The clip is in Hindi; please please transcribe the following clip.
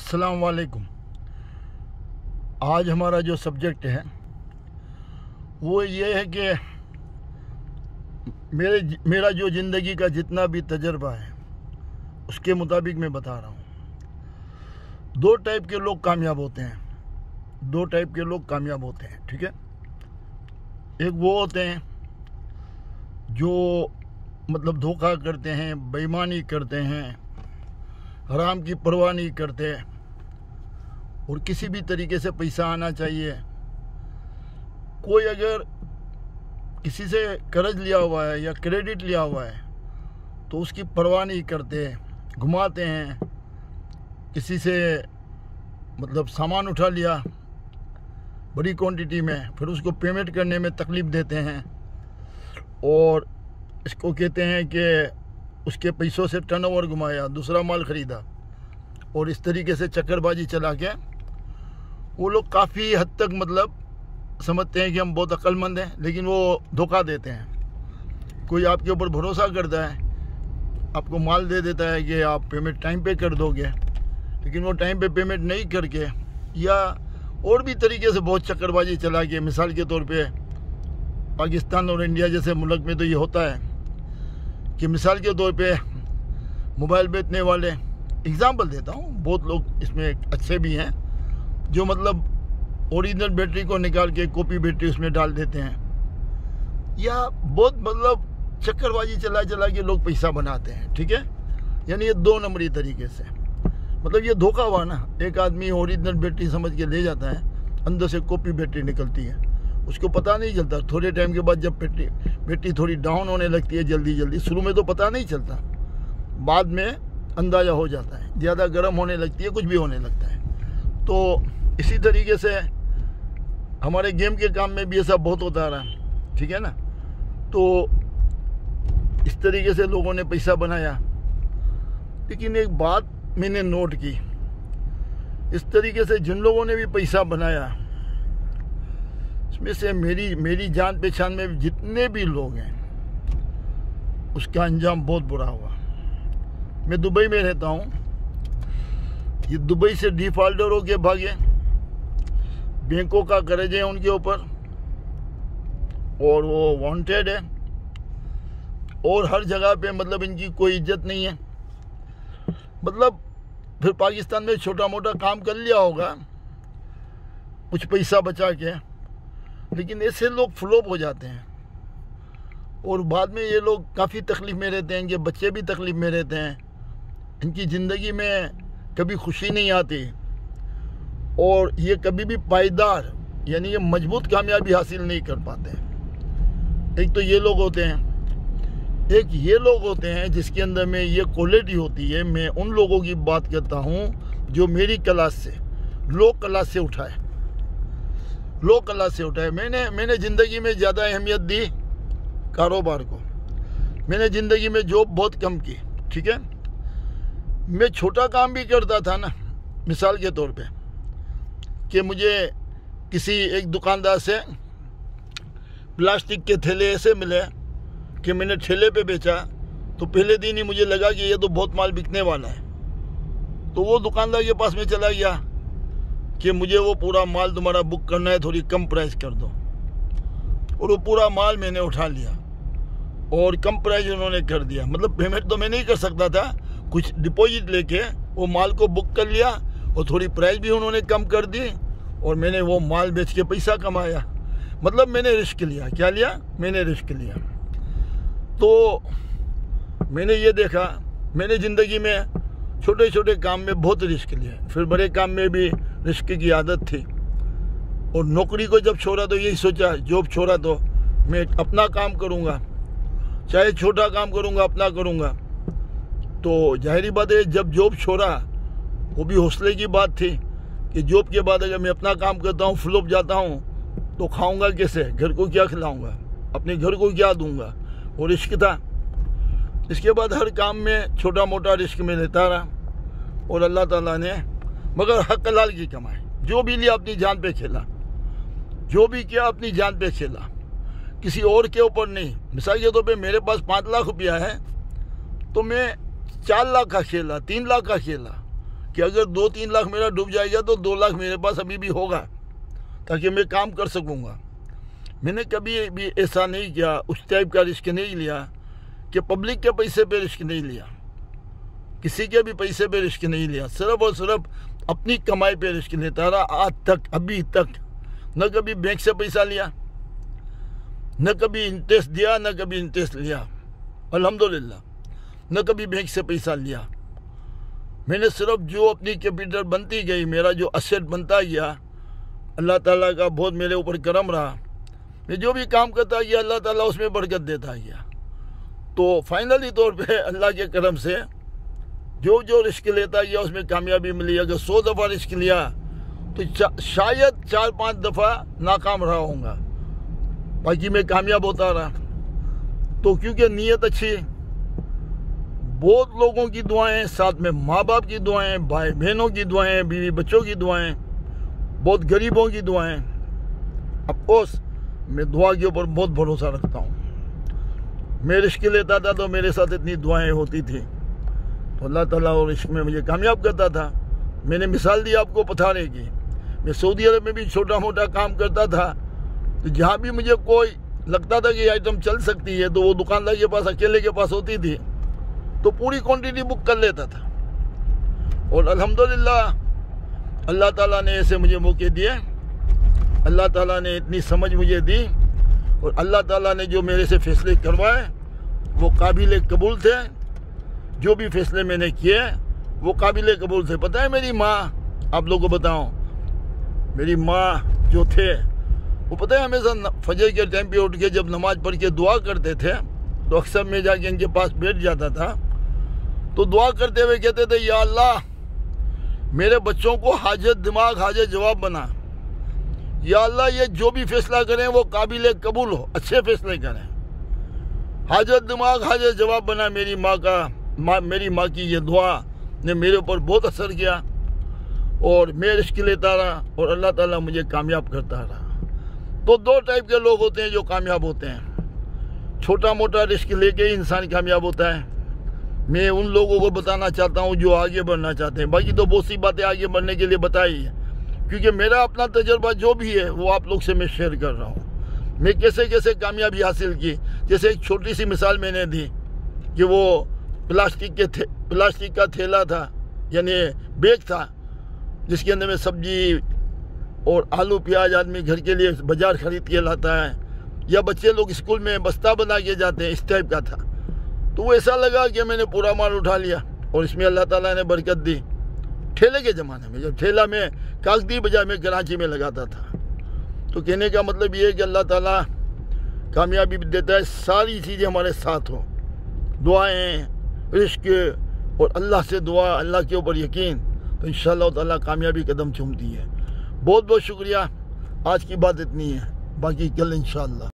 अस्सलाम वालेकुम। आज हमारा जो सब्जेक्ट है वो ये है कि मेरा जो ज़िंदगी का जितना भी तजर्बा है उसके मुताबिक मैं बता रहा हूँ। दो टाइप के लोग कामयाब होते हैं, ठीक है। एक वो होते हैं जो मतलब धोखा करते हैं, बेईमानी करते हैं, हराम की परवाह नहीं करते और किसी भी तरीके से पैसा आना चाहिए। कोई अगर किसी से कर्ज लिया हुआ है या क्रेडिट लिया हुआ है तो उसकी परवाह नहीं करते, घुमाते हैं। किसी से मतलब सामान उठा लिया बड़ी क्वांटिटी में, फिर उसको पेमेंट करने में तकलीफ़ देते हैं और इसको कहते हैं कि उसके पैसों से टर्नओवर घुमाया, दूसरा माल ख़रीदा, और इस तरीके से चक्करबाजी चला के वो लोग काफ़ी हद तक मतलब समझते हैं कि हम बहुत अक्लमंद हैं, लेकिन वो धोखा देते हैं। कोई आपके ऊपर भरोसा करता है, आपको माल दे देता है कि आप पेमेंट टाइम पे कर दोगे, लेकिन वो टाइम पे पेमेंट नहीं करके या और भी तरीके से बहुत चक्करबाजी चला के, मिसाल के तौर पे पाकिस्तान और इंडिया जैसे मुल्क में तो ये होता है कि मिसाल के तौर पे मोबाइल बेचने वाले, एग्ज़ाम्पल देता हूँ, बहुत लोग इसमें अच्छे भी हैं जो मतलब ओरिजिनल बैटरी को निकाल के कॉपी बैटरी उसमें डाल देते हैं, या बहुत मतलब चक्करबाजी चला के लोग पैसा बनाते हैं, ठीक है। यानी ये दो नंबरी तरीके से, मतलब ये धोखा हुआ ना। एक आदमी ओरिजिनल बैटरी समझ के ले जाता है, अंदर से कॉपी बैटरी निकलती है, उसको पता नहीं चलता। थोड़े टाइम के बाद जब बैटरी थोड़ी डाउन होने लगती है जल्दी, शुरू में तो पता नहीं चलता, बाद में अंदाज़ा हो जाता है, ज़्यादा गर्म होने लगती है, कुछ भी होने लगता है। तो इसी तरीके से हमारे गेम के काम में भी ऐसा बहुत होता रहा, ठीक है ना। तो इस तरीके से लोगों ने पैसा बनाया, लेकिन एक बात मैंने नोट की, इस तरीके से जिन लोगों ने भी पैसा बनाया इसमें से मेरी जान पहचान में जितने भी लोग हैं उसका अंजाम बहुत बुरा हुआ। मैं दुबई में रहता हूँ, ये दुबई से डिफॉल्टर होके भागे, बैंकों का कर्ज है उनके ऊपर और वो वांटेड है, और हर जगह पे मतलब इनकी कोई इज्जत नहीं है। मतलब फिर पाकिस्तान में छोटा मोटा काम कर लिया होगा कुछ पैसा बचा के, लेकिन ऐसे लोग फ्लॉप हो जाते हैं और बाद में ये लोग काफ़ी तकलीफ़ में रहते हैं, इनके बच्चे भी तकलीफ़ में रहते हैं, इनकी ज़िंदगी में कभी खुशी नहीं आती और ये कभी भी पायदार यानी ये मजबूत कामयाबी हासिल नहीं कर पाते। एक तो ये लोग होते हैं, एक ये लोग होते हैं जिसके अंदर में ये क्वालिटी होती है। मैं उन लोगों की बात करता हूँ जो मेरी क्लास से, लो क्लास से उठा है। मैंने ज़िंदगी में ज़्यादा अहमियत दी कारोबार को, मैंने ज़िंदगी में जॉब बहुत कम की, ठीक है। मैं छोटा काम भी करता था ना, मिसाल के तौर पे कि मुझे किसी एक दुकानदार से प्लास्टिक के थैले ऐसे मिले कि मैंने ठेले पे बेचा, तो पहले दिन ही मुझे लगा कि ये तो बहुत माल बिकने वाला है, तो वो दुकानदार के पास में चला गया कि मुझे वो पूरा माल तुम्हारा बुक करना है, थोड़ी कम प्राइस कर दो, और वो पूरा माल मैंने उठा लिया और कम प्राइस उन्होंने कर दिया। मतलब पेमेंट तो मैं नहीं कर सकता था, कुछ डिपॉजिट लेके वो माल को बुक कर लिया और थोड़ी प्राइस भी उन्होंने कम कर दी और मैंने वो माल बेच के पैसा कमाया। मतलब मैंने रिस्क लिया। क्या लिया? मैंने रिस्क लिया। तो मैंने ये देखा, मैंने ज़िंदगी में छोटे छोटे काम में बहुत रिस्क लिया, फिर बड़े काम में भी रिस्क की आदत थी, और नौकरी को जब छोड़ा तो यही सोचा, जॉब छोड़ा तो मैं अपना काम करूँगा, चाहे छोटा काम करूँगा, अपना करूँगा। तो जाहिर बात है जब जॉब छोड़ा, वो भी हौसले की बात थी कि जॉब के बाद अगर मैं अपना काम करता हूँ, फ्लॉप जाता हूँ तो खाऊंगा कैसे, घर को क्या खिलाऊंगा, अपने घर को क्या दूंगा, वो रिस्क था। इसके बाद हर काम में छोटा मोटा रिस्क में लेता रहा और अल्लाह ताला ने मगर हक हलाल की कमाई, जो भी लिया अपनी जान पे खेला, जो भी किया अपनी जान पे खेला, किसी और के ऊपर नहीं। मिसाल के तौर पे मेरे पास 5 लाख रुपया है तो मैं 4 लाख का खेला, 3 लाख का खेला, कि अगर 2-3 लाख मेरा डूब जाएगा तो 2 लाख मेरे पास अभी भी होगा, ताकि मैं काम कर सकूँगा। मैंने कभी भी ऐसा नहीं किया, उस टाइप का रिस्क नहीं लिया कि पब्लिक के पैसे पे रिस्क नहीं लिया, किसी के भी पैसे पे रिस्क नहीं लिया, सिर्फ और सिर्फ अपनी कमाई पे रिस्क लेता रहा आज तक, अभी तक। न कभी बैंक से पैसा लिया, न कभी इंटरेस्ट दिया, न कभी इंटरेस्ट लिया, अल्हम्दुलिल्लाह। न कभी बैंक से पैसा लिया। मैंने सिर्फ जो अपनी कैपिटल बनती गई, मेरा जो असेट बनता गया, अल्लाह ताला का बहुत मेरे ऊपर करम रहा। मैं जो भी काम करता गया अल्लाह ताला उसमें बरकत देता गया। तो फाइनली तौर पे अल्लाह के करम से जो रिस्क लेता गया उसमें कामयाबी मिली। अगर 100 दफ़ा रिस्क लिया तो शायद 4-5 दफ़ा नाकाम रहा होऊंगा, बाकी मैं कामयाब होता रहा। तो क्योंकि नीयत अच्छी, बहुत लोगों की दुआएं, साथ में माँ बाप की दुआएं, भाई बहनों की दुआएं, बीवी बच्चों की दुआएं, बहुत गरीबों की दुआएं। अफकोर्स मैं दुआ के ऊपर बहुत भरोसा रखता हूँ। मैं रिस्क लेता था तो मेरे साथ इतनी दुआएं होती थी, तो अल्लाह ताला और रिस्क में मुझे कामयाब करता था। मैंने मिसाल दी आपको पथारे की। मैं सऊदी अरब में भी छोटा मोटा काम करता था, तो जहाँ भी मुझे कोई लगता था कि आइटम चल सकती है, तो वो दुकानदार के पास, अकेले के पास होती थी, तो पूरी क्वांटिटी बुक कर लेता था। और अल्हम्दुलिल्लाह अल्लाह ताला ने ऐसे मुझे मौके दिए, अल्लाह ताला ने इतनी समझ मुझे दी, और अल्लाह ताला ने जो मेरे से फैसले करवाए वो काबिल कबूल थे। जो भी फैसले मैंने किए वो काबिल कबूल थे। पता है मेरी माँ, आप लोगों को बताऊँ, मेरी माँ जो थे वो पता है हमेशा फजर के टाइम पे उठ के जब नमाज पढ़ के दुआ करते थे, तो अक्सर मैं जाके इनके पास बैठ जाता था, तो दुआ करते हुए कहते थे, या अल्लाह मेरे बच्चों को हाजत दिमाग हाजत जवाब बना। या अल्लाह ये जो भी फैसला करें वो काबिल कबूल हो, अच्छे फैसले करें, हाजत दिमाग हाजत जवाब बना। मेरी माँ की ये दुआ ने मेरे ऊपर बहुत असर किया, और मैं रिस्क लेता रहा और अल्लाह ताला मुझे कामयाब करता रहा। तो 2 टाइप के लोग होते हैं जो कामयाब होते हैं। छोटा मोटा रिस्क लेके ही इंसान कामयाब होता है। मैं उन लोगों को बताना चाहता हूँ जो आगे बढ़ना चाहते हैं। बाकी तो बहुत सी बातें आगे बढ़ने के लिए बताई है, क्योंकि मेरा अपना तजर्बा जो भी है वो आप लोग से मैं शेयर कर रहा हूँ। मैं कैसे कैसे कामयाबी हासिल की। जैसे एक छोटी सी मिसाल मैंने दी कि वो प्लास्टिक का थैला था, यानी बैग था, जिसके अंदर में सब्जी और आलू प्याज आदमी घर के लिए बाजार खरीद के लाता है, या बच्चे लोग स्कूल में बस्ता बना के जाते हैं, इस टाइप का था। तो वो ऐसा लगा कि मैंने पूरा माल उठा लिया, और इसमें अल्लाह ताला ने बरकत दी। ठेले के ज़माने में जब ठेला में कागदी बाजार में कराची में लगाता था। तो कहने का मतलब ये है कि अल्लाह ताला कामयाबी देता है, सारी चीज़ें हमारे साथ हो, दुआएं, रिस्क और अल्लाह से दुआ, अल्लाह के ऊपर यकीन, तो इंशाअल्लाह ताला कामयाबी कदम चूमती है। बहुत बहुत शुक्रिया। आज की बात इतनी है, बाकी कल इंशाअल्लाह।